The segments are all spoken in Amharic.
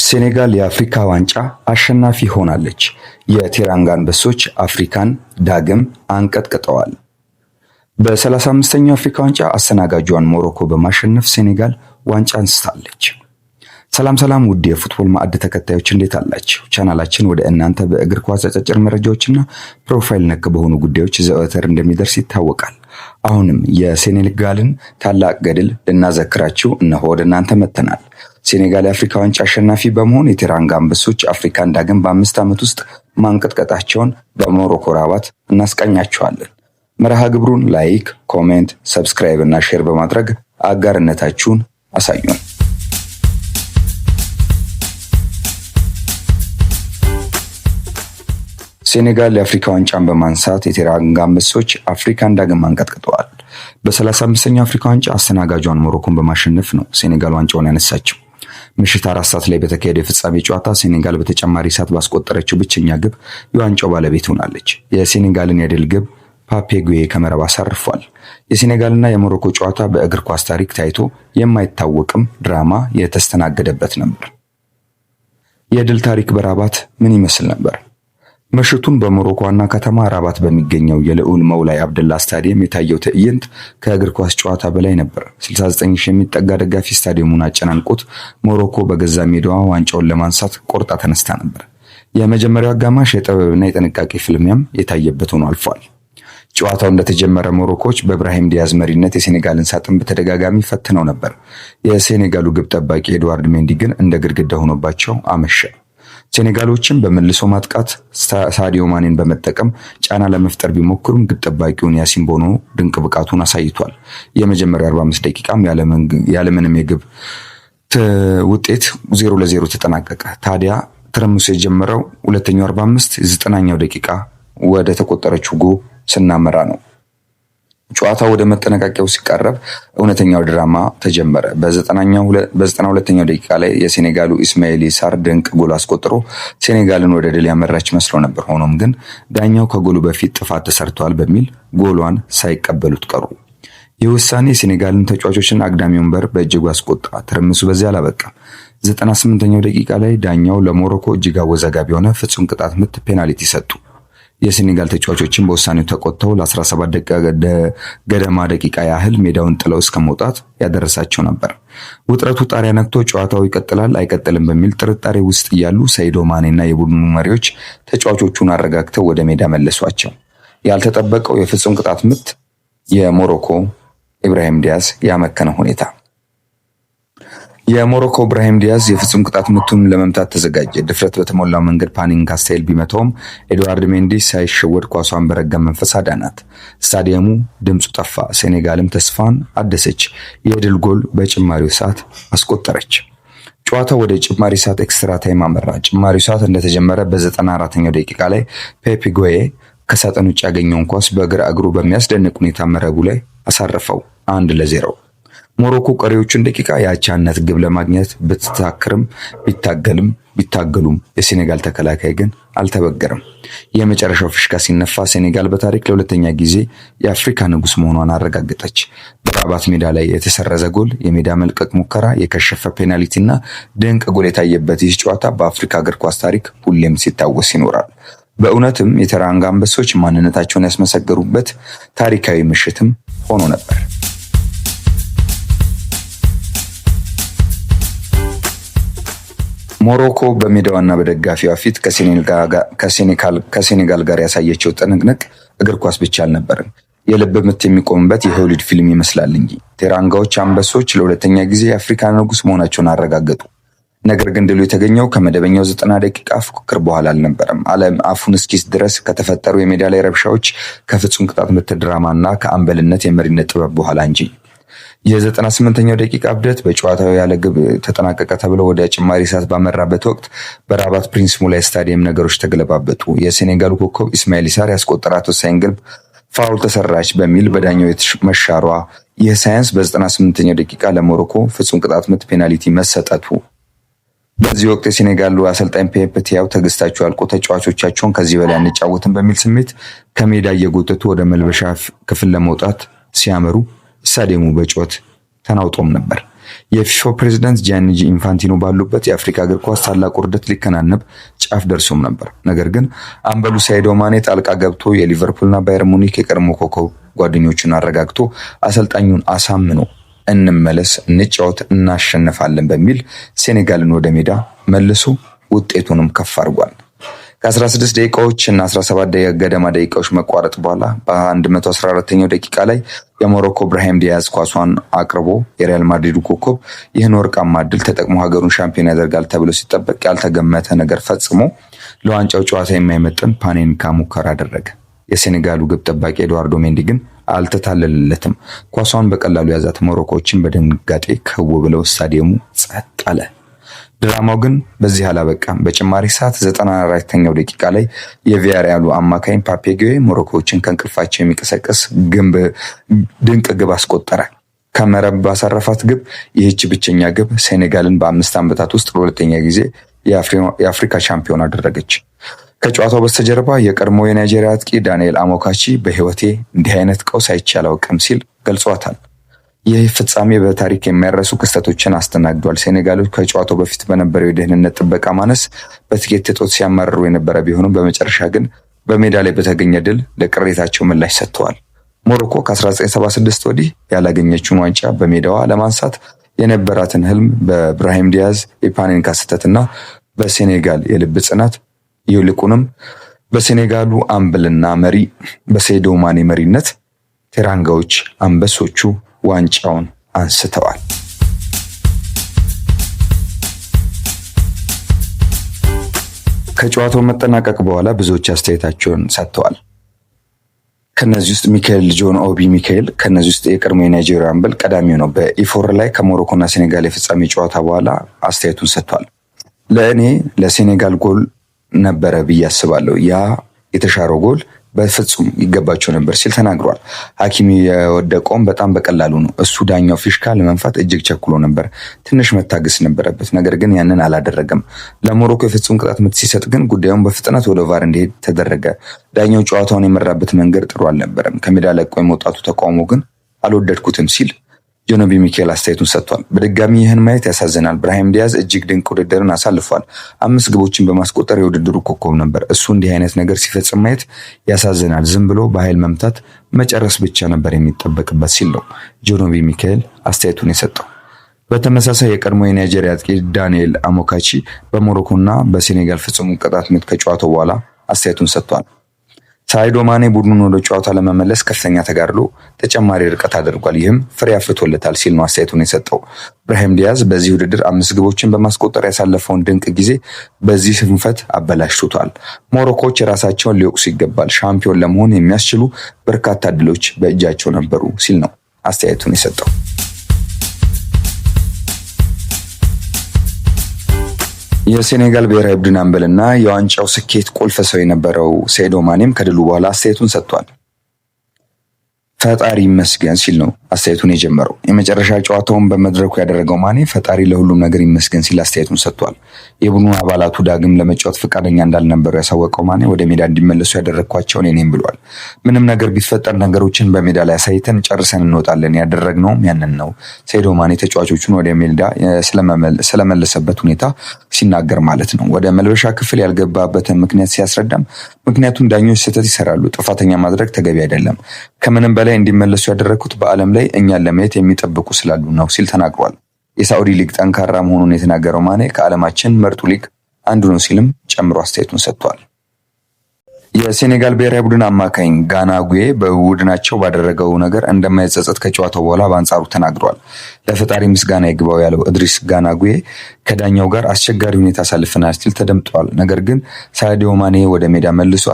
ሴኔጋል የአፍሪካ ዋንጫ አሸናፊ ሆናለች። የቴራንጋ አንበሶች አፍሪካን ዳግም አንቀጥቅጠዋል። በ35ኛው አፍሪካ ዋንጫ አስተናጋጇን ሞሮኮ በማሸነፍ ሴኔጋል ዋንጫ አንስታለች። ሰላም ውድ የፉትቦል ማዕድ ተከታዮች እንዴት አላችሁ? ቻናላችን ወደ እናንተ በእግር ኳስ አጫጭር መረጃዎችና ፕሮፋይል ነክ በሆኑ ጉዳዮች ዘወትር እንደሚደርስ ይታወቃል። አሁንም የሴኔጋልን ታላቅ ገድል ልናዘክራችሁ እነሆ ወደ እናንተ መጥተናል። ሴኔጋል የአፍሪካ ዋንጫ አሸናፊ በመሆን የቴራንጋ አንበሶች አፍሪካን ዳግም በ5 ዓመት ውስጥ ማንቀጥቀጣቸውን በሞሮኮ ራባት እናስቃኛችኋለን። መርሃ ግብሩን ላይክ፣ ኮሜንት፣ ሰብስክራይብ እና ሼር በማድረግ አጋርነታችሁን አሳዩን። ሴኔጋል የአፍሪካ ዋንጫን በማንሳት የቴራንጋ አንበሶች አፍሪካን ዳግም አንቀጥቅጠዋል። በ35ኛው አፍሪካ ዋንጫ አስተናጋጇን ሞሮኮን በማሸነፍ ነው ሴኔጋል ዋንጫውን ያነሳችው። ምሽት 4 ሰዓት ላይ በተካሄደው የፍጻሜ ጨዋታ ሴኔጋል በተጨማሪ ሰዓት ባስቆጠረችው ብቸኛ ግብ የዋንጫው ባለቤት ሆናለች። የሴኔጋልን የድል ግብ ፓፔ ጉዬ ከመረብ አሳርፏል። የሴኔጋልና የሞሮኮ ጨዋታ በእግር ኳስ ታሪክ ታይቶ የማይታወቅም ድራማ የተስተናገደበት ነበር። የድል ታሪክ በራባት ምን ይመስል ነበር? ምሽቱን በሞሮኮ ዋና ከተማ ራባት በሚገኘው የልዑል መውላይ አብደላ ስታዲየም የታየው ትዕይንት ከእግር ኳስ ጨዋታ በላይ ነበር። 69 ሺህ የሚጠጋ ደጋፊ ስታዲየሙን አጨናንቆት ሞሮኮ በገዛ ሜዳዋ ዋንጫውን ለማንሳት ቆርጣ ተነስታ ነበር። የመጀመሪያው አጋማሽ የጥበብና የጥንቃቄ ፍልሚያም የታየበት ሆኖ አልፏል። ጨዋታው እንደተጀመረ ሞሮኮች በኢብራሂም ዲያዝ መሪነት የሴኔጋልን ሳጥን በተደጋጋሚ ፈትነው ነበር። የሴኔጋሉ ግብ ጠባቂ ኤድዋርድ ሜንዲ ግን እንደ ግድግዳ ሆኖባቸው አመሸ። ሴኔጋሎችን በመልሶ ማጥቃት ሳዲዮ ማኔን በመጠቀም ጫና ለመፍጠር ቢሞክሩም ግብ ጠባቂውን ያሲን ቦኖ ድንቅ ብቃቱን አሳይቷል። የመጀመሪያው 45 ደቂቃም ያለምንም የግብ ውጤት 0-0 ተጠናቀቀ። ታዲያ ትርምሱ የጀመረው ሁለተኛው 45 90ኛው ደቂቃ ወደ ተቆጠረችው ጎል ስናመራ ነው። ጨዋታው ወደ መጠናቀቂያው ሲቃረብ እውነተኛው ድራማ ተጀመረ። በ92ኛው ደቂቃ ላይ የሴኔጋሉ ኢስማኤል ሳር ድንቅ ጎል አስቆጥሮ ሴኔጋልን ወደ ድል ያመራች መስሎ ነበር። ሆኖም ግን ዳኛው ከጎሉ በፊት ጥፋት ተሰርቷል በሚል ጎሏን ሳይቀበሉት ቀሩ። ይህ ውሳኔ የሴኔጋልን ተጫዋቾችን አግዳሚ ወንበር በእጅጉ አስቆጣ። ትርምሱ በዚያ አላበቃም። 98ኛው ደቂቃ ላይ ዳኛው ለሞሮኮ እጅግ አወዛጋቢ የሆነ ፍጹም ቅጣት ምት ፔናልቲ ሰጡ። የሴኔጋል ተጫዋቾችን በውሳኔው ተቆጥተው ለ17 ገደማ ደቂቃ ያህል ሜዳውን ጥለው እስከ መውጣት ያደረሳቸው ነበር። ውጥረቱ ጣሪያ ነክቶ ጨዋታው ይቀጥላል አይቀጥልም በሚል ጥርጣሬ ውስጥ እያሉ ሰይዶ ማኔና የቡድኑ መሪዎች ተጫዋቾቹን አረጋግተው ወደ ሜዳ መለሷቸው። ያልተጠበቀው የፍጹም ቅጣት ምት የሞሮኮ ኢብራሂም ዲያዝ ያመከነ ሁኔታ። የሞሮኮ ኢብራሂም ዲያዝ የፍጹም ቅጣት ምቱን ለመምታት ተዘጋጀ። ድፍረት በተሞላው መንገድ ፓኒን ካስቴል ቢመታውም ኤድዋርድ ሜንዲ ሳይሸወድ ኳሷን በረጋ መንፈስ አዳናት። ስታዲየሙ ድምፁ ጠፋ። ሴኔጋልም ተስፋን አደሰች። የድል ጎል በጭማሪው ሰዓት አስቆጠረች። ጨዋታው ወደ ጭማሪ ሰዓት ኤክስትራ ታይም አመራ። ጭማሪው ሰዓት እንደተጀመረ በ94ኛው ደቂቃ ላይ ፓፔ ጉዬ ከሳጥን ውጭ ያገኘውን ኳስ በግራ እግሩ በሚያስደንቅ ሁኔታ መረቡ ላይ አሳረፈው። 1-0 ሞሮኮ ቀሪዎቹን ደቂቃ የአቻነት ግብ ለማግኘት ቢታገሉም የሴኔጋል ተከላካይ ግን አልተበገረም። የመጨረሻው ፍሽካ ሲነፋ ሴኔጋል በታሪክ ለሁለተኛ ጊዜ የአፍሪካ ንጉስ መሆኗን አረጋገጠች። በራባት ሜዳ ላይ የተሰረዘ ጎል፣ የሜዳ መልቀቅ ሙከራ፣ የከሸፈ ፔናልቲና ድንቅ ጎል የታየበት ይህ ጨዋታ በአፍሪካ እግር ኳስ ታሪክ ሁሌም ሲታወስ ይኖራል። በእውነትም የቴራንጋ አንበሶች ማንነታቸውን ያስመሰገሩበት ታሪካዊ ምሽትም ሆኖ ነበር። ሞሮኮ በሜዳዋና በደጋፊዋ ፊት ከሴኔጋል ጋር ያሳየችው ጥንቅንቅ እግር ኳስ ብቻ አልነበረም፣ የልብ ምት የሚቆምበት የሆሊውድ ፊልም ይመስላል እንጂ። ቴራንጋዎች አንበሶች ለሁለተኛ ጊዜ የአፍሪካ ንጉስ መሆናቸውን አረጋገጡ። ነገር ግን ድሉ የተገኘው ከመደበኛው 90 ደቂቃ ፉክክር በኋላ አልነበረም። ዓለም አፉን እስኪስ ድረስ ከተፈጠሩ የሜዳ ላይ ረብሻዎች፣ ከፍጹም ቅጣት ምት ድራማና ከአምበልነት የመሪነት ጥበብ በኋላ እንጂ። የ98ኛው ደቂቃ እብደት በጨዋታው ያለ ግብ ተጠናቀቀ ተብሎ ወደ ጭማሪ ሰዓት ባመራበት ወቅት በራባት ፕሪንስ ሙላይ ስታዲየም ነገሮች ተገለባበጡ። የሴኔጋሉ ኮከብ ኢስማኤል ሳር ያስቆጠራት ወሳኝ ግብ ፋውል ተሰራች በሚል በዳኛው መሻሯ፣ ይህ ሳይንስ በ98ኛው ደቂቃ ለሞሮኮ ፍጹም ቅጣት ምት ፔናልቲ መሰጠቱ። በዚህ ወቅት የሴኔጋሉ አሰልጣኝ ፔፕ ቲያው ትዕግስታቸው አልቆ ተጫዋቾቻቸውን ከዚህ በላይ አንጫወትም በሚል ስሜት ከሜዳ እየጎተቱ ወደ መልበሻ ክፍል ለመውጣት ሲያመሩ ስታዲየሙ በጩኸት ተናውጦም ነበር። የፊፋ ፕሬዝዳንት ጂያንጂ ኢንፋንቲኖ ባሉበት የአፍሪካ እግር ኳስ ታላቅ ውርደት ሊከናነብ ጫፍ ደርሶም ነበር። ነገር ግን አምበሉ ሳዲዮ ማኔ ጣልቃ ገብቶ የሊቨርፑልና ባየር ሙኒክ የቀድሞ ኮከብ ጓደኞቹን አረጋግቶ አሰልጣኙን አሳምኖ እንመለስ፣ እንጫወት፣ እናሸንፋለን በሚል ሴኔጋልን ወደ ሜዳ መልሶ ውጤቱንም ከፍ አድርጓል። ከ16 ደቂቃዎች እና 17 ገደማ ደቂቃዎች መቋረጥ በኋላ በ114ኛው ደቂቃ ላይ የሞሮኮ ብራሂም ዲያዝ ኳሷን አቅርቦ የሪያል ማድሪዱ ኮከብ ይህን ወርቃማ ዕድል ተጠቅሞ ሀገሩን ሻምፒዮን ያደርጋል ተብሎ ሲጠበቅ ያልተገመተ ነገር ፈጽሞ ለዋንጫው ጨዋታ የማይመጥን ፓኔንካ ሙከራ አደረገ። የሴኔጋሉ ግብ ጠባቂ ኤድዋርዶ ሜንዲ ግን አልተታለለለትም። ኳሷን በቀላሉ ያዛት። ሞሮኮችን በድንጋጤ ከው ብለው ስታዲየሙ ጸጥ አለ። ድራማው ግን በዚህ አላበቃም። በጭማሪ ሰዓት 94ኛው ደቂቃ ላይ የቪያሪያሉ አማካኝ ፓፔ ጉዬ ሞሮኮችን ከእንቅልፋቸው የሚቀሰቅስ ድንቅ ግብ አስቆጠረ። ከመረብ ባሳረፋት ግብ ይህች ብቸኛ ግብ ሴኔጋልን በ5 ዓመታት ውስጥ ለሁለተኛ ጊዜ የአፍሪካ ሻምፒዮን አደረገች። ከጨዋታው በስተጀርባ የቀድሞ የናይጄሪያ አጥቂ ዳንኤል አሞካቺ በህይወቴ እንዲህ አይነት ቀውስ አይቼ አላውቅም ሲል ገልጿታል። ይህ ፍጻሜ በታሪክ የማይረሱ ክስተቶችን አስተናግዷል። ሴኔጋሎች ከጨዋታው በፊት በነበረው የደህንነት ጥበቃ ማነስ በትኬት እጦት ሲያማርሩ የነበረ ቢሆንም በመጨረሻ ግን በሜዳ ላይ በተገኘ ድል ለቅሬታቸው ምላሽ ሰጥተዋል። ሞሮኮ ከ1976 ወዲህ ያላገኘችውን ዋንጫ በሜዳዋ ለማንሳት የነበራትን ህልም በብራሂም ዲያዝ የፓኔንካ ስህተትና በሴኔጋል የልብ ጽናት ይልቁንም በሴኔጋሉ አምበልና መሪ በሳዲዮ ማኔ መሪነት ቴራንጋዎች አንበሶቹ ዋንጫውን አንስተዋል። ከጨዋታው መጠናቀቅ በኋላ ብዙዎች አስተያየታቸውን ሰጥተዋል። ከነዚህ ውስጥ ሚካኤል ጆን ኦቢ ሚካኤል ከነዚህ ውስጥ የቀድሞ የናይጄሪያ አምበል ቀዳሚው ነው። በኢፎር ላይ ከሞሮኮና ሴኔጋል የፍጻሜ ጨዋታ በኋላ አስተያየቱን ሰጥቷል። ለእኔ ለሴኔጋል ጎል ነበረ ብዬ አስባለሁ። ያ የተሻረው ጎል በፍጹም ይገባቸው ነበር ሲል ተናግሯል። ሐኪሚ የወደቀውም በጣም በቀላሉ ነው። እሱ ዳኛው ፊሽካ ለመንፋት እጅግ ቸኩሎ ነበር። ትንሽ መታገስ ነበረበት፣ ነገር ግን ያንን አላደረገም። ለሞሮኮ የፍጹም ቅጣት ምት ሲሰጥ ግን ጉዳዩን በፍጥነት ወደ ቫር እንዲሄድ ተደረገ። ዳኛው ጨዋታውን የመራበት መንገድ ጥሩ አልነበረም። ከሜዳ ለቆ የመውጣቱ ተቃውሞ ግን አልወደድኩትም ሲል ጆኖቢ ሚካኤል አስተያየቱን ሰጥቷል። በድጋሚ ይህን ማየት ያሳዝናል። ብራሂም ዲያዝ እጅግ ድንቅ ውድድርን አሳልፏል። 5 ግቦችን በማስቆጠር የውድድሩ ኮከብ ነበር። እሱ እንዲህ አይነት ነገር ሲፈጽም ማየት ያሳዝናል። ዝም ብሎ በኃይል መምታት መጨረስ ብቻ ነበር የሚጠበቅበት ሲል ነው ጆኖቢ ሚካኤል አስተያየቱን የሰጠው። በተመሳሳይ የቀድሞ የናይጄሪያ አጥቂ ዳንኤል አሞካቺ በሞሮኮና በሴኔጋል ፍጹም ቅጣት ምት ከጨዋታው በኋላ አስተያየቱን ሰጥቷል። ሳዲዮ ማኔ ቡድኑን ወደ ጨዋታ ለመመለስ ከፍተኛ ተጋድሎ ተጨማሪ ርቀት አድርጓል፣ ይህም ፍሬ አፍርቶለታል ሲል ነው አስተያየቱን የሰጠው። ብራሂም ዲያዝ በዚህ ውድድር 5 ግቦችን በማስቆጠር ያሳለፈውን ድንቅ ጊዜ በዚህ ሽንፈት አበላሽቶታል። ሞሮኮዎች የራሳቸውን ሊወቅሱ ይገባል። ሻምፒዮን ለመሆን የሚያስችሉ በርካታ እድሎች በእጃቸው ነበሩ ሲል ነው አስተያየቱን የሰጠው። የሴኔጋል ብሔራዊ ቡድን አምበልና የዋንጫው ስኬት ቁልፍ ሰው የነበረው ሳዲዮ ማኔም ከድሉ በኋላ አስተያየቱን ሰጥቷል። ፈጣሪ ይመስገን ሲል ነው አስተያየቱን የጀመረው። የመጨረሻ ጨዋታውን በመድረኩ ያደረገው ማኔ ፈጣሪ ለሁሉም ነገር ይመስገን ሲል አስተያየቱን ሰጥቷል። የቡድኑ አባላቱ ዳግም ለመጫወት ፈቃደኛ እንዳልነበሩ ያሳወቀው ማኔ ወደ ሜዳ እንዲመለሱ ያደረግኳቸው እኔ ነኝ ብሏል። ምንም ነገር ቢፈጠር ነገሮችን በሜዳ ላይ አሳይተን ጨርሰን እንወጣለን፣ ያደረግነውም ያንን ነው። ሳዲዮ ማኔ ተጫዋቾቹን ወደ ሜዳ ስለመለሰበት ሁኔታ ሲናገር ማለት ነው። ወደ መልበሻ ክፍል ያልገባበትን ምክንያት ሲያስረዳም ምክንያቱም ዳኞች ስህተት ይሰራሉ፣ ጥፋተኛ ማድረግ ተገቢ አይደለም። ከምንም በላይ እንዲመለሱ ያደረግኩት በዓለም ላይ እኛን ለማየት የሚጠብቁ ስላሉ ነው ሲል ተናግሯል። የሳዑዲ ሊግ ጠንካራ መሆኑን የተናገረው ማኔ ከዓለማችን ምርጡ ሊግ አንዱ ነው ሲልም ጨምሮ አስተያየቱን ሰጥቷል። የሴኔጋል ብሔራዊ ቡድን አማካኝ ጋና ጉዬ በቡድናቸው ባደረገው ነገር እንደማይጸጸት ከጨዋታው በኋላ በአንጻሩ ተናግሯል። ለፈጣሪ ምስጋና ይግባው ያለው እድሪስ ጋና ጉዬ ከዳኛው ጋር አስቸጋሪ ሁኔታ አሳልፈናል ሲል ተደምጧል። ነገር ግን ሳዲዮ ማኔ ወደ ሜዳ መልሶ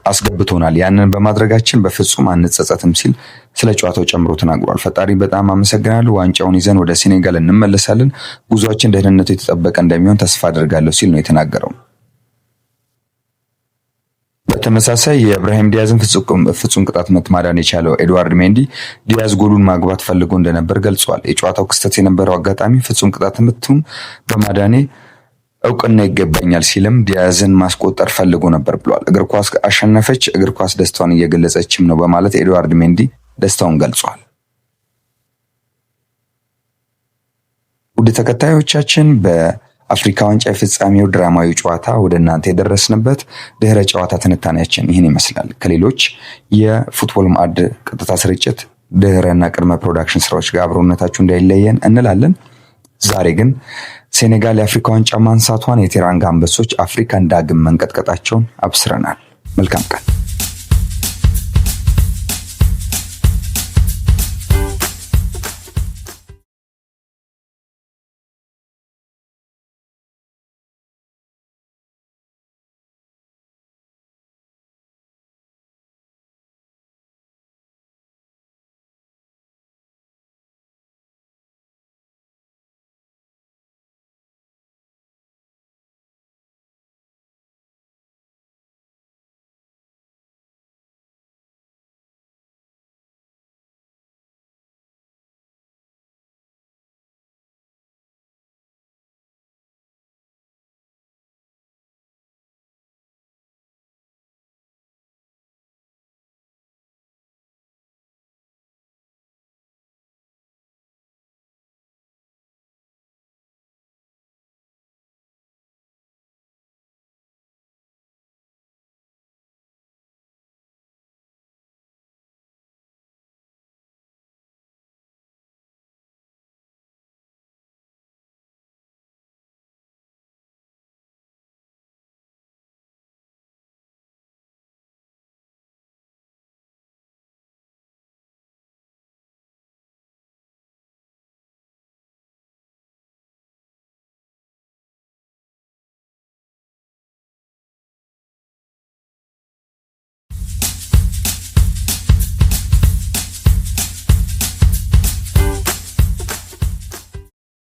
አስገብቶናል። ያንን በማድረጋችን በፍጹም አንጸጸትም ሲል ስለ ጨዋታው ጨምሮ ተናግሯል። ፈጣሪ በጣም አመሰግናለሁ። ዋንጫውን ይዘን ወደ ሴኔጋል እንመለሳለን። ጉዟችን ደህንነቱ የተጠበቀ እንደሚሆን ተስፋ አድርጋለሁ ሲል ነው የተናገረው። በተመሳሳይ የብራሂም ዲያዝን ፍጹም ቅጣት ምት ማዳን የቻለው ኤድዋርድ ሜንዲ ዲያዝ ጎሉን ማግባት ፈልጎ እንደነበር ገልጿል። የጨዋታው ክስተት የነበረው አጋጣሚ ፍጹም ቅጣት ምቱን በማዳኔ እውቅና ይገባኛል ሲልም ዲያዝን ማስቆጠር ፈልጎ ነበር ብሏል። እግር ኳስ አሸነፈች፣ እግር ኳስ ደስታዋን እየገለጸችም ነው በማለት ኤድዋርድ ሜንዲ ደስታውን ገልጿል። ውድ ተከታዮቻችን በአፍሪካ ዋንጫ የፍጻሜው ድራማዊ ጨዋታ ወደ እናንተ የደረስንበት ድህረ ጨዋታ ትንታኔያችን ይህን ይመስላል። ከሌሎች የፉትቦል ማዕድ ቀጥታ ስርጭት ድህረና ቅድመ ፕሮዳክሽን ስራዎች ጋር አብሮነታችሁ እንዳይለየን እንላለን። ዛሬ ግን ሴኔጋል የአፍሪካ ዋንጫ ማንሳቷን፣ የቴራንጋ አንበሶች አፍሪካን ዳግም መንቀጥቀጣቸውን አብስረናል። መልካም ቀን።